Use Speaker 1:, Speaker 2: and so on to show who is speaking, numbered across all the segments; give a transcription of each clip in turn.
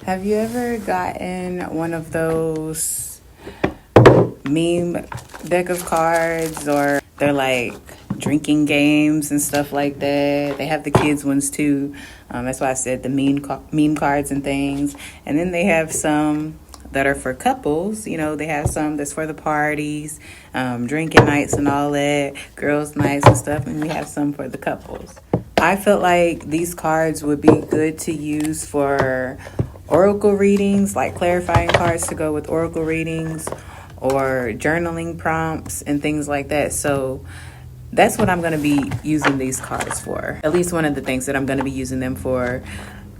Speaker 1: Have you ever gotten one of those meme deck of cards, or they're like drinking games and stuff like that? They have the kids ones too. That's why I said the meme cards and things. And then they have some that are for couples. You know, they have some that's for the parties, drinking nights and all that, girls' nights and stuff. And we have some for the couples. I felt like these cards would be good to use for oracle readings, like clarifying cards to go with oracle readings, or journaling prompts and things like that. So that's what I'm going to be using these cards for. At least one of the things that I'm going to be using them for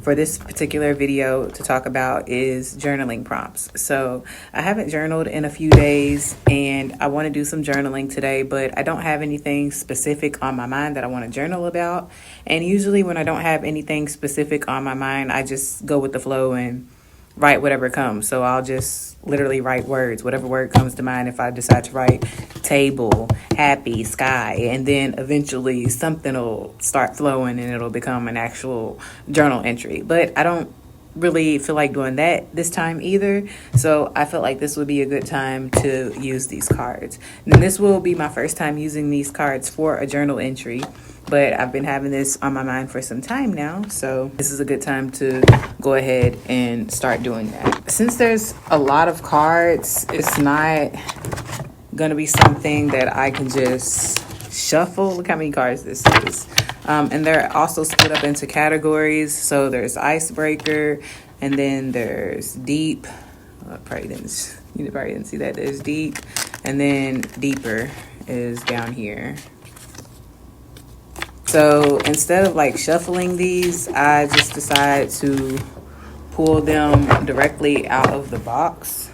Speaker 1: this particular video to talk about is journaling prompts. So I haven't journaled in a few days and I want to do some journaling today, but I don't have anything specific on my mind that I want to journal about. And usually when I don't have anything specific on my mind, I just go with the flow and write whatever comes. So I'll just literally write words, whatever word comes to mind. If I decide to write table, happy, sky, and then eventually something will start flowing and it'll become an actual journal entry. But I don't really feel like doing that this time either. So I felt like this would be a good time to use these cards. And this will be my first time using these cards for a journal entry. But I've been having this on my mind for some time now, so this is a good time to go ahead and start doing that. Since there's a lot of cards, it's not gonna be something that I can just shuffle. Look how many cards this is. And they're also split up into categories. So there's icebreaker, and then there's deep. You probably didn't see that. There's deep, and then deeper is down here. So instead of like shuffling these, I just decided to pull them directly out of the box.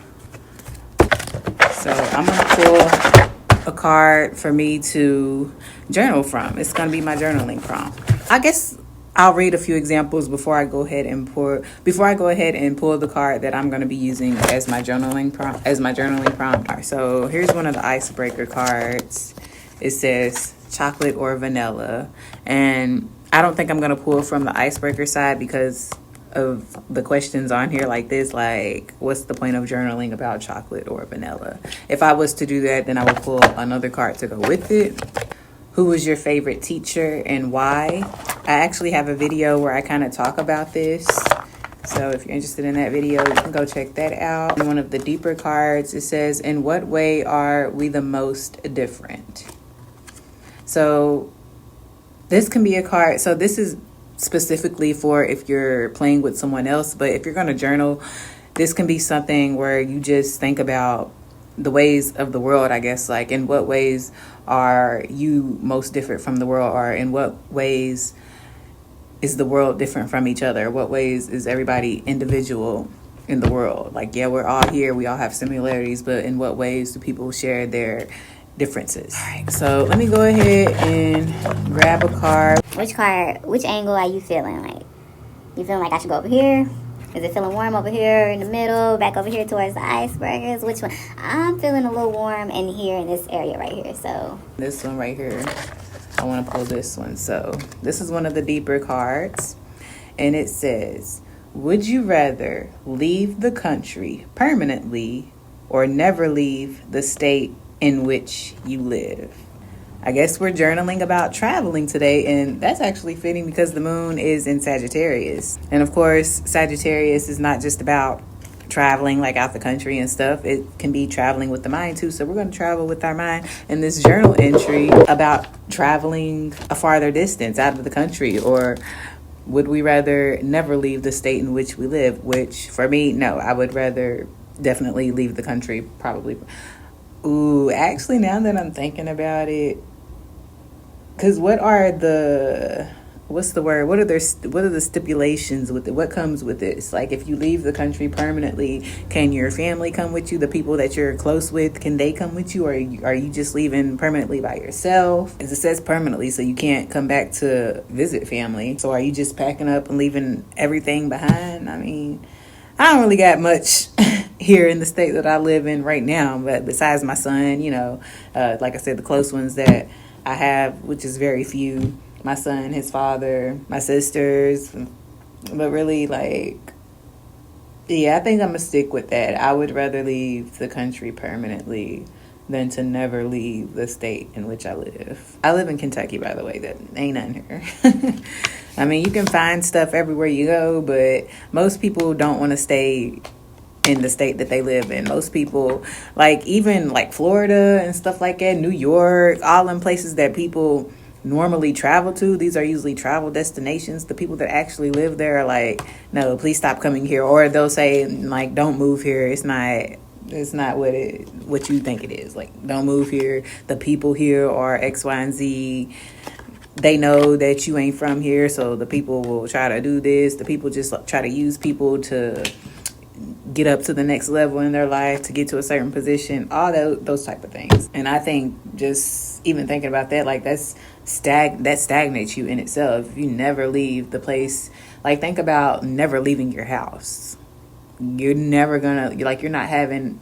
Speaker 1: So I'm going to pull a card for me to journal from. It's going to be my journaling prompt. I guess I'll read a few examples before I go ahead and pull the card that I'm going to be using as my journaling prompt. So here's one of the icebreaker cards. It says chocolate or vanilla, and I don't think I'm going to pull from the icebreaker side because of the questions on here like this, like what's the point of journaling about chocolate or vanilla? If I was to do that, then I would pull another card to go with it. Who was your favorite teacher and why? I actually have a video where I kind of talk about this, so if you're interested in that video, you can go check that out. In one of the deeper cards, it says, in what way are we the most different? So this can be a card. So this is specifically for if you're playing with someone else. But if you're going to journal, this can be something where you just think about the ways of the world, I guess, like in what ways are you most different from the world, or in what ways is the world different from each other? What ways is everybody individual in the world? Like, yeah, we're all here. We all have similarities, but in what ways do people share their differences? All right, so let me go ahead and grab a card.
Speaker 2: Which angle are you feeling? Like, you feeling like I should go over here? Is it feeling warm over here in the middle, back over here towards the icebreakers? Which one? I'm feeling a little warm in here in this area right here. So
Speaker 1: this one right here, I want to pull this one. So this is one of the deeper cards, and it says, would you rather leave the country permanently or never leave the state in which you live? I guess we're journaling about traveling today, and that's actually fitting because the moon is in Sagittarius. And of course, Sagittarius is not just about traveling like out the country and stuff. It can be traveling with the mind too. So we're going to travel with our mind in this journal entry about traveling a farther distance out of the country, or would we rather never leave the state in which we live? Which for me, no, I would rather definitely leave the country, probably. Ooh, actually, now that I'm thinking about it, because what are the stipulations with it? What comes with it? It's like, if you leave the country permanently, can your family come with you? The people that you're close with, can they come with you? Or are you just leaving permanently by yourself? As it says permanently, so you can't come back to visit family. So are you just packing up and leaving everything behind? I mean, I don't really got much here in the state that I live in right now, but besides my son, like I said, the close ones that I have, which is very few, my son, his father, my sisters, but really, like, Yeah, I think I'm gonna stick with that. I would rather leave the country permanently than to never leave the state in which I live. I live in Kentucky, by the way. That ain't nothing here. I mean, you can find stuff everywhere you go, but most people don't want to stay in the state that they live in. Most people, like even like Florida and stuff like that, New York, all them places that people normally travel to, these are usually travel destinations. The people that actually live there are like, no, please stop coming here, or they'll say like, don't move here. It's not what you think it is. Like, don't move here. The people here are X, Y, and Z. They know that you ain't from here, so the people will try to do this. The people just try to use people to get up to the next level in their life, to get to a certain position, all those type of things. And I think just even thinking about that, like that stagnates you in itself. You never leave the place. Like, think about never leaving your house. You're never gonna, like, you're not having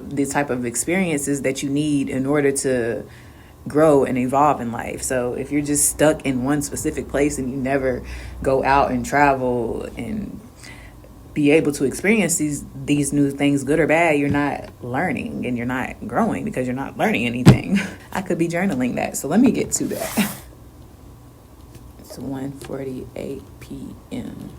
Speaker 1: these type of experiences that you need in order to grow and evolve in life. So if you're just stuck in one specific place and you never go out and travel and be able to experience these new things, good or bad, you're not learning and you're not growing because you're not learning anything. I could be journaling that, so let me get to that. It's 1:48 p.m.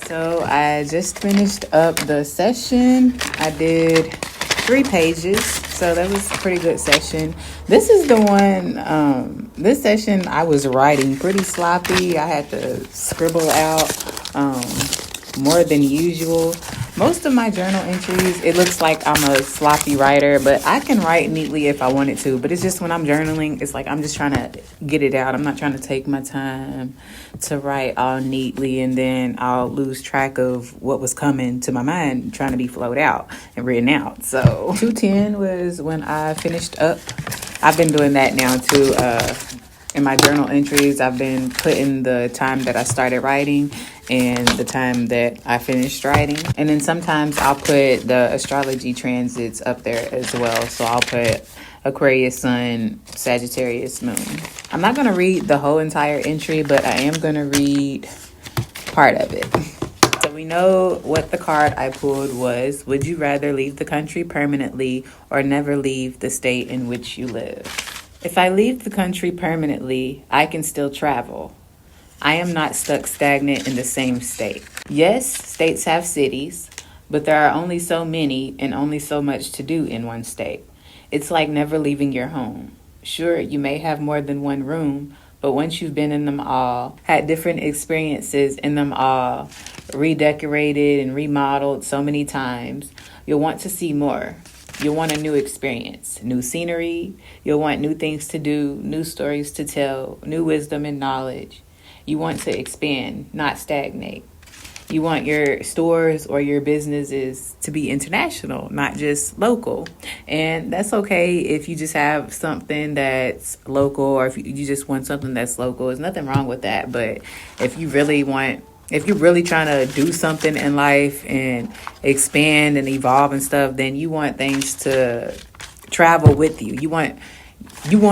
Speaker 1: So I just finished up the session. I did 3 pages, so that was a pretty good session. This is the one, this session I was writing pretty sloppy. I had to scribble out more than usual. Most of my journal entries, it looks like I'm a sloppy writer, but I can write neatly if I wanted to. But it's just when I'm journaling, it's like I'm just trying to get it out. I'm not trying to take my time to write all neatly, and then I'll lose track of what was coming to my mind, trying to be flowed out and written out. So 2:10 was when I finished up. I've been doing that now too. In my journal entries, I've been putting the time that I started writing and the time that I finished writing. And then sometimes I'll put the astrology transits up there as well. So I'll put Aquarius Sun, Sagittarius Moon. I'm not going to read the whole entire entry, but I am going to read part of it. So we know what the card I pulled was. Would you rather leave the country permanently or never leave the state in which you live? If I leave the country permanently, I can still travel. I am not stuck stagnant in the same state. Yes, states have cities, but there are only so many and only so much to do in one state. It's like never leaving your home. Sure, you may have more than one room, but once you've been in them all, had different experiences in them all, redecorated and remodeled so many times, you'll want to see more. You'll want a new experience, new scenery. You'll want new things to do, new stories to tell, new wisdom and knowledge. You want to expand, not stagnate. You want your stores or your businesses to be international, not just local. And that's okay if you just have something that's local, or if you just want something that's local. There's nothing wrong with that. But if you're really trying to do something in life and expand and evolve and stuff, then you want things to travel with you. You want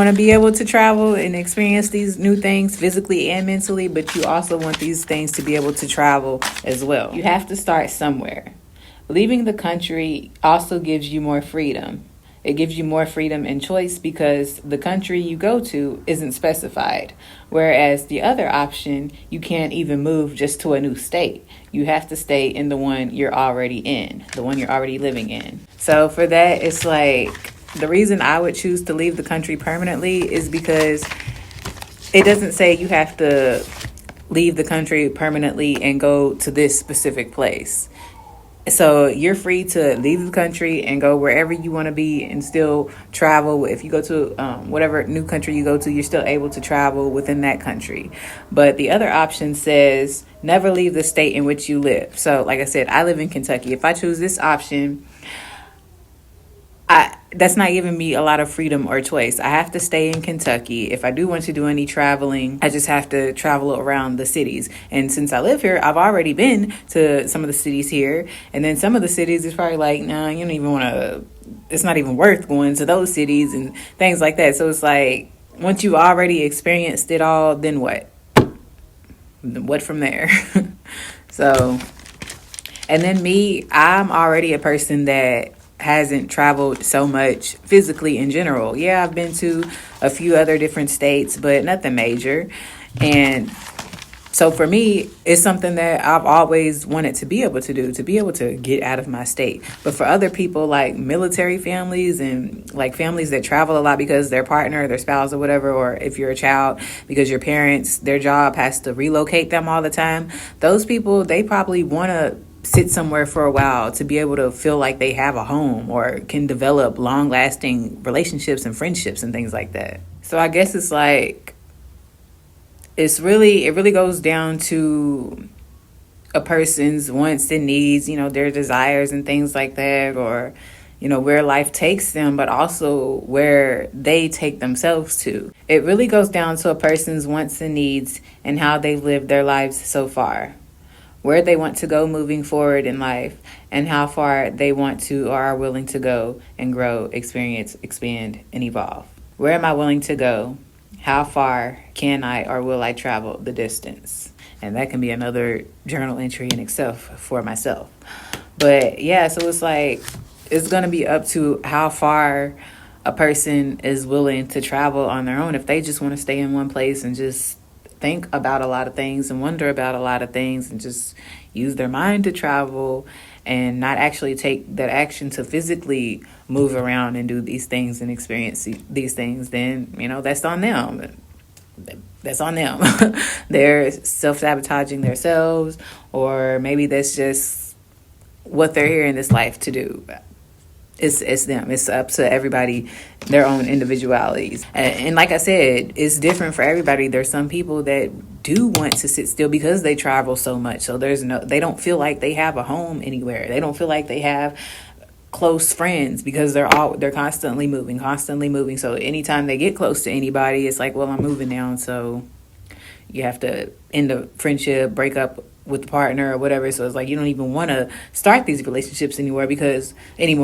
Speaker 1: to be able to travel and experience these new things physically and mentally, but you also want these things to be able to travel as well. You have to start somewhere. leaving the country also gives you more freedom. It gives you more freedom and choice because the country you go to isn't specified. Whereas the other option, you can't even move just to a new state. You have to stay in the one you're already in, the one you're already living in. So for that, it's like the reason I would choose to leave the country permanently is because it doesn't say you have to leave the country permanently and go to this specific place. So you're free to leave the country and go wherever you want to be and still travel. If you go to whatever new country you go to, you're still able to travel within that country. But the other option says never leave the state in which you live. So like I said, I live in Kentucky. If I choose this option, that's not giving me a lot of freedom or choice. I have to stay in Kentucky. If I do want to do any traveling, I just have to travel around the cities. And since I live here, I've already been to some of the cities here. And then some of the cities is probably like, nah, you don't even want to, it's not even worth going to those cities and things like that. So it's like, once you've already experienced it all, then what? What from there? So, and then me, I'm already a person that hasn't traveled so much physically in general. Yeah, I've been to a few other different states, but nothing major. And so for me, it's something that I've always wanted to be able to do, to be able to get out of my state. But for other people like military families and like families that travel a lot because their partner, their spouse or whatever, or if you're a child, because your parents, their job has to relocate them all the time, those people, they probably want to sit somewhere for a while to be able to feel like they have a home or can develop long-lasting relationships and friendships and things like that. So I guess it's like it really goes down to a person's wants and needs, their desires and things like that, or where life takes them, but also where they take themselves to. It really goes down to a person's wants and needs and how they've lived their lives so far, where they want to go moving forward in life, and how far they want to or are willing to go and grow, experience, expand, and evolve. Where am I willing to go? How far can I or will I travel the distance? And that can be another journal entry in itself for myself. But yeah, so it's like, it's going to be up to how far a person is willing to travel on their own. If they just want to stay in one place and just think about a lot of things and wonder about a lot of things and just use their mind to travel and not actually take that action to physically move around and do these things and experience these things, then, that's on them. That's on them. They're self-sabotaging themselves, or maybe that's just what they're here in this life to do. It's them. It's up to everybody, their own individualities. And like I said, it's different for everybody. There's some people that do want to sit still because they travel so much. So they don't feel like they have a home anywhere. They don't feel like they have close friends because they're constantly moving. So anytime they get close to anybody, it's like, well, I'm moving now. So you have to end a friendship, break up with the partner or whatever. So it's like you don't even want to start these relationships anymore because they're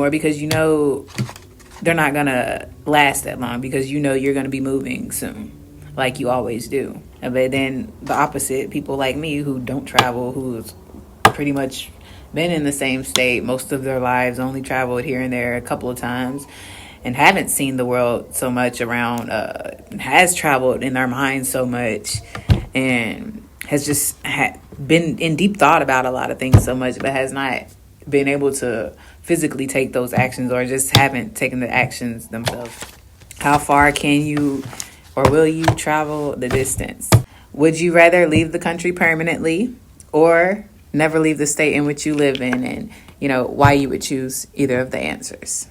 Speaker 1: not gonna last that long, because you're gonna be moving soon, like you always do. But then the opposite, people like me who don't travel, who's pretty much been in the same state most of their lives, only traveled here and there a couple of times, and haven't seen the world so much around, has traveled in their mind so much, and has just been in deep thought about a lot of things so much, but has not been able to physically take those actions, or just haven't taken the actions themselves. How far can you or will you travel the distance? Would you rather leave the country permanently or never leave the state in which you live in, and why you would choose either of the answers?